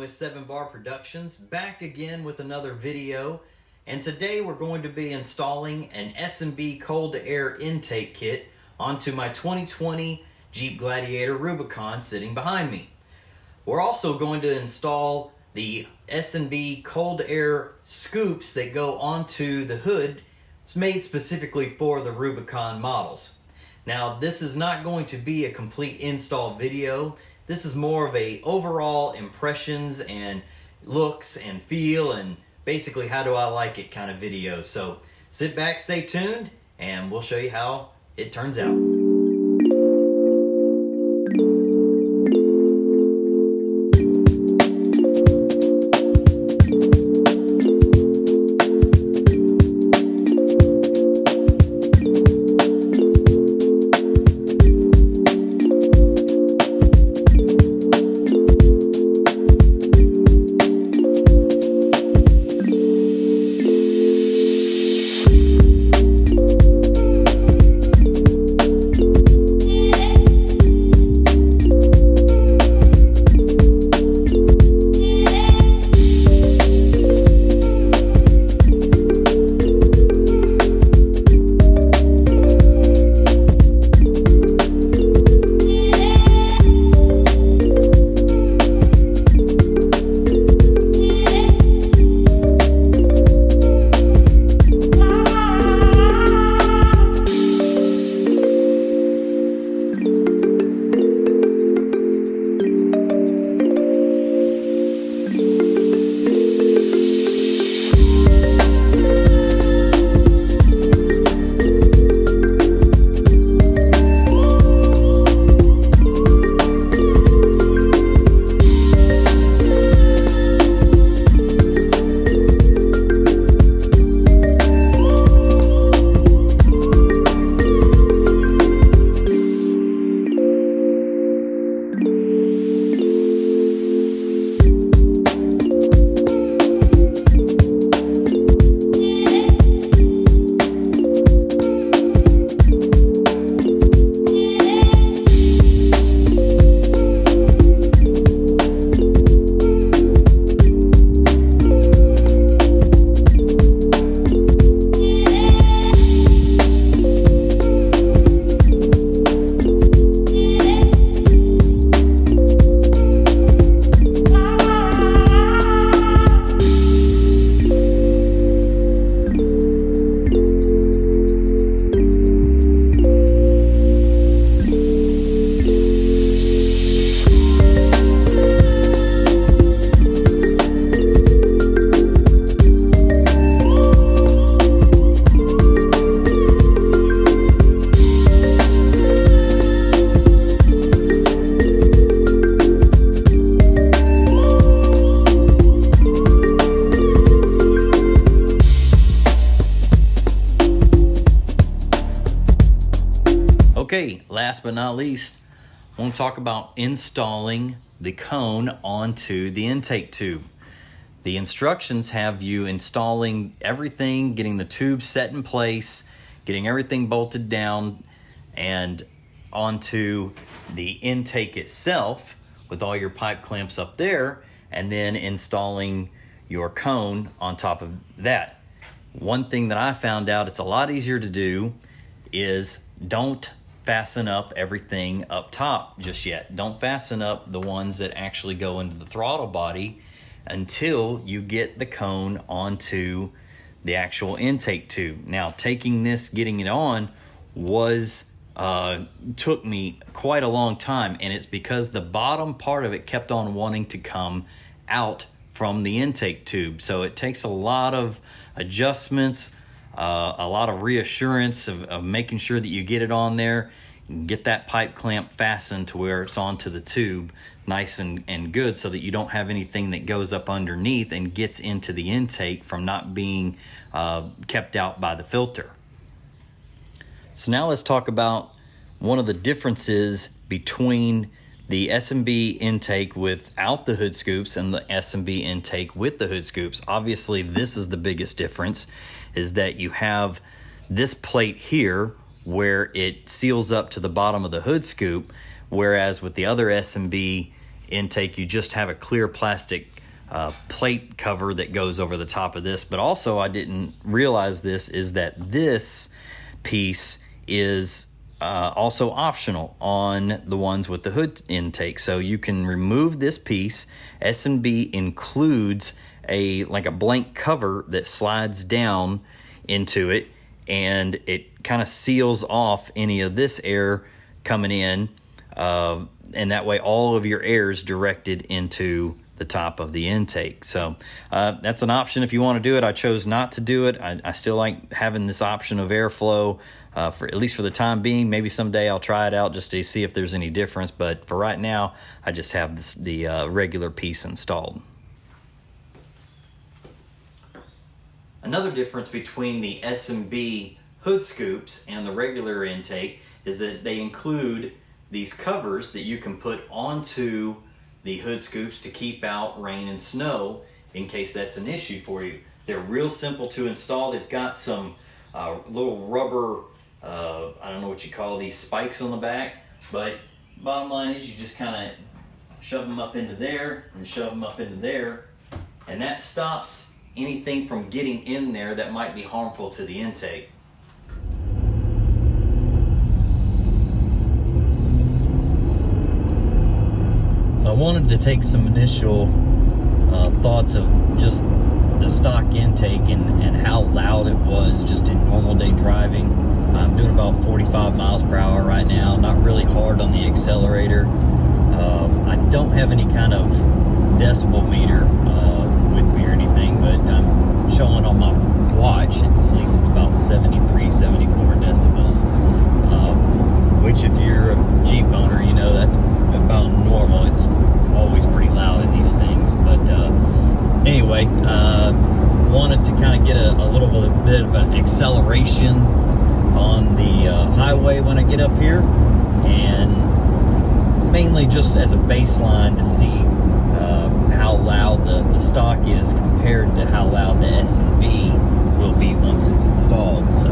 with 7 Bar Productions, back again with another video. And today we're going to be installing an S&B cold air intake kit onto my 2020 Jeep Gladiator Rubicon sitting behind me. We're also going to install the S&B cold air scoops that go onto the hood. It's made specifically for the Rubicon models. Now, this is not going to be a complete install video. This is more of a overall impressions and looks and feel and basically how do I like it kind of video. So sit back, stay tuned, and we'll show you how it turns out. Okay, last but not least, I want to talk about installing the cone onto the intake tube. The instructions have you installing everything, getting the tube set in place, getting everything bolted down and onto the intake itself with all your pipe clamps up there, and then installing your cone on top of that. One thing that I found out it's a lot easier to do is don't fasten up everything up top just yet. Don't fasten up the ones that actually go into the throttle body until you get the cone onto the actual intake tube. Now, taking this, getting it on was took me quite a long time, and it's because the bottom part of it kept on wanting to come out from the intake tube. So it takes a lot of adjustments, a lot of reassurance of making sure that you get it on there and get that pipe clamp fastened to where it's onto the tube nice and good, so that you don't have anything that goes up underneath and gets into the intake from not being kept out by the filter. So now let's talk about one of the differences between the S&B intake without the hood scoops and the S&B intake with the hood scoops. Obviously, this is the biggest difference, is that you have this plate here where it seals up to the bottom of the hood scoop, whereas with the other S&B intake, you just have a clear plastic plate cover that goes over the top of this. But also, I didn't realize this, is that this piece is also optional on the ones with the hood intake. So you can remove this piece. S&B includes like a blank cover that slides down into it, and it kind of seals off any of this air coming in, and that way all of your air is directed into the top of the intake. So that's an option if you want to do it. I chose not to do it. I still like having this option of airflow, for at least for the time being. Maybe someday I'll try it out just to see if there's any difference, but for right now I just have the regular piece installed. Another difference between the S&B hood scoops and the regular intake is that they include these covers that you can put onto the hood scoops to keep out rain and snow in case that's an issue for you. They're real simple to install. They've got some little rubber, I don't know what you call these, spikes on the back, but bottom line is you just kind of shove them up into there and shove them up into there, and that stops anything from getting in there that might be harmful to the intake. So I wanted to take some initial thoughts of just the stock intake and how loud it was just in normal day driving. I'm doing about 45 miles per hour right now, not really hard on the accelerator. I don't have any kind of decibel meter with me or anything, but I'm showing on my watch, at least it's about 73, 74 decibels, which if you're a Jeep owner, you know that's about normal. It's always pretty loud in these things. But anyway, wanted to kind of get a little bit of an acceleration on the highway when I get up here, and mainly just as a baseline to see how loud the stock is compared to how loud the S&B will be once it's installed. So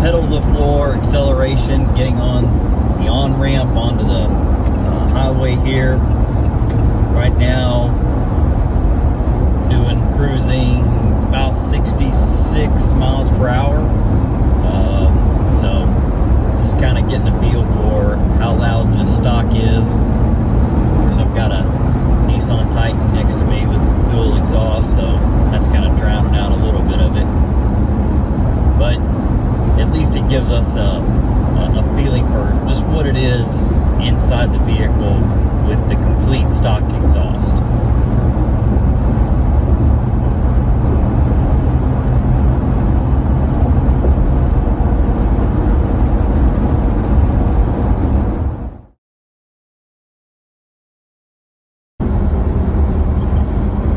pedal to the floor acceleration, getting on the on-ramp onto the highway here. Right now, doing cruising about 66 miles per hour. So just kind of getting a feel for how loud just stock is. Of course, I've got a Nissan Titan next to me with dual exhaust, so that's kind of drowning out a little bit of it. But at least it gives us a feeling for just what it is inside the vehicle with the complete stock exhaust.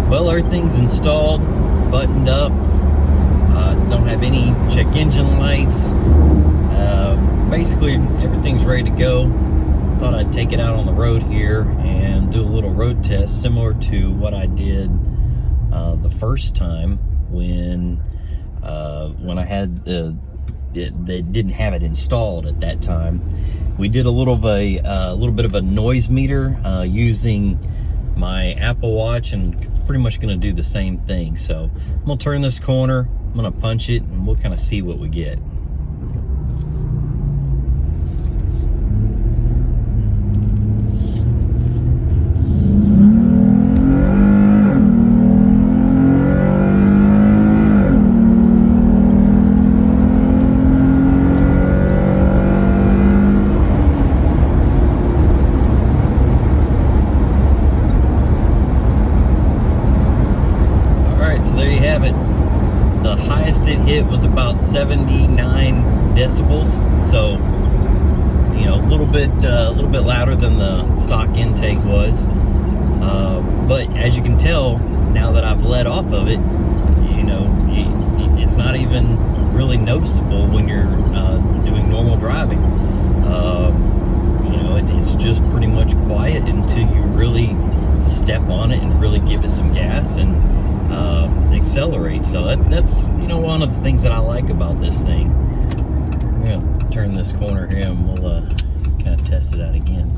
Well, everything's installed, buttoned up. Don't have any check engine lights. Basically, everything's ready to go. Thought I'd take it out on the road here and do a little road test, similar to what I did the first time when I had they didn't have it installed at that time. We did a little bit of a noise meter using my Apple Watch, and pretty much going to do the same thing. So I'm going to turn this corner, I'm going to punch it, and we'll kind of see what we get. The highest it hit was about 79 decibels, so you know, a little bit louder than the stock intake was. But as you can tell, now that I've let off of it, you know, it's not even really noticeable when you're doing normal driving. You know, it's just pretty much much quiet until you really step on it and really give it some gas and accelerate. So that's, you know, one of the things that I like about this thing. I'm gonna turn this corner here and we'll kind of test it out again.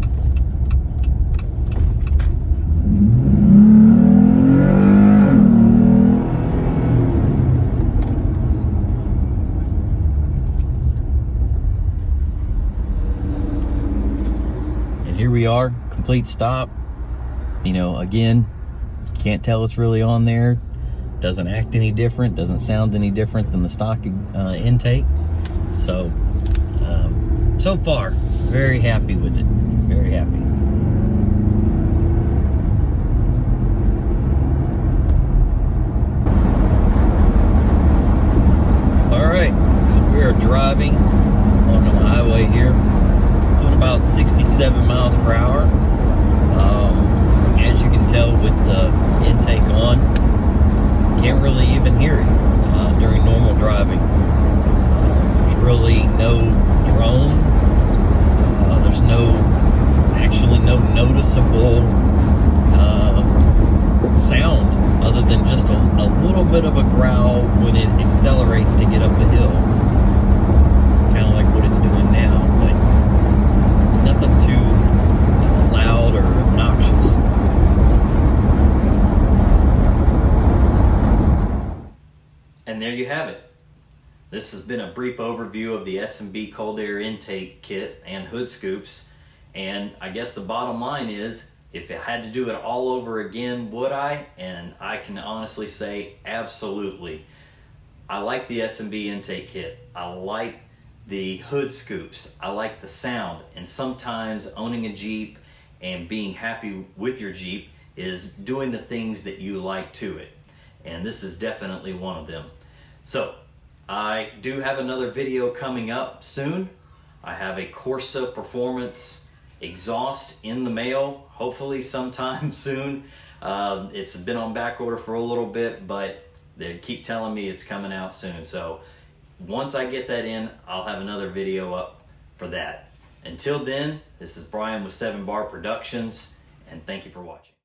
Here we are, complete stop. You know, again, can't tell it's really on there. Doesn't act any different, doesn't sound any different than the stock intake. So, so far, very happy with it, very happy. All right, so we are driving on the highway here, doing about 67 miles per hour. As you can tell with the intake on, can't really even hear it during normal driving. There's really no drone. There's actually no noticeable sound other than just a little bit of a growl when it accelerates to get up the hill. Kind of like what it's doing now, but nothing too loud or obnoxious. And there you have it. This has been a brief overview of the S&B cold air intake kit and hood scoops. And I guess the bottom line is, if I had to do it all over again, would I? And I can honestly say absolutely. I like the S&B intake kit. I like the hood scoops. I like the sound. And sometimes owning a Jeep and being happy with your Jeep is doing the things that you like to it. And this is definitely one of them. So I do have another video coming up soon. I have a Corsa Performance exhaust in the mail, hopefully sometime soon. It's been on back order for a little bit, but they keep telling me it's coming out soon. So once I get that in, I'll have another video up for that. Until then, this is Brian with 7 Bar Productions, and thank you for watching.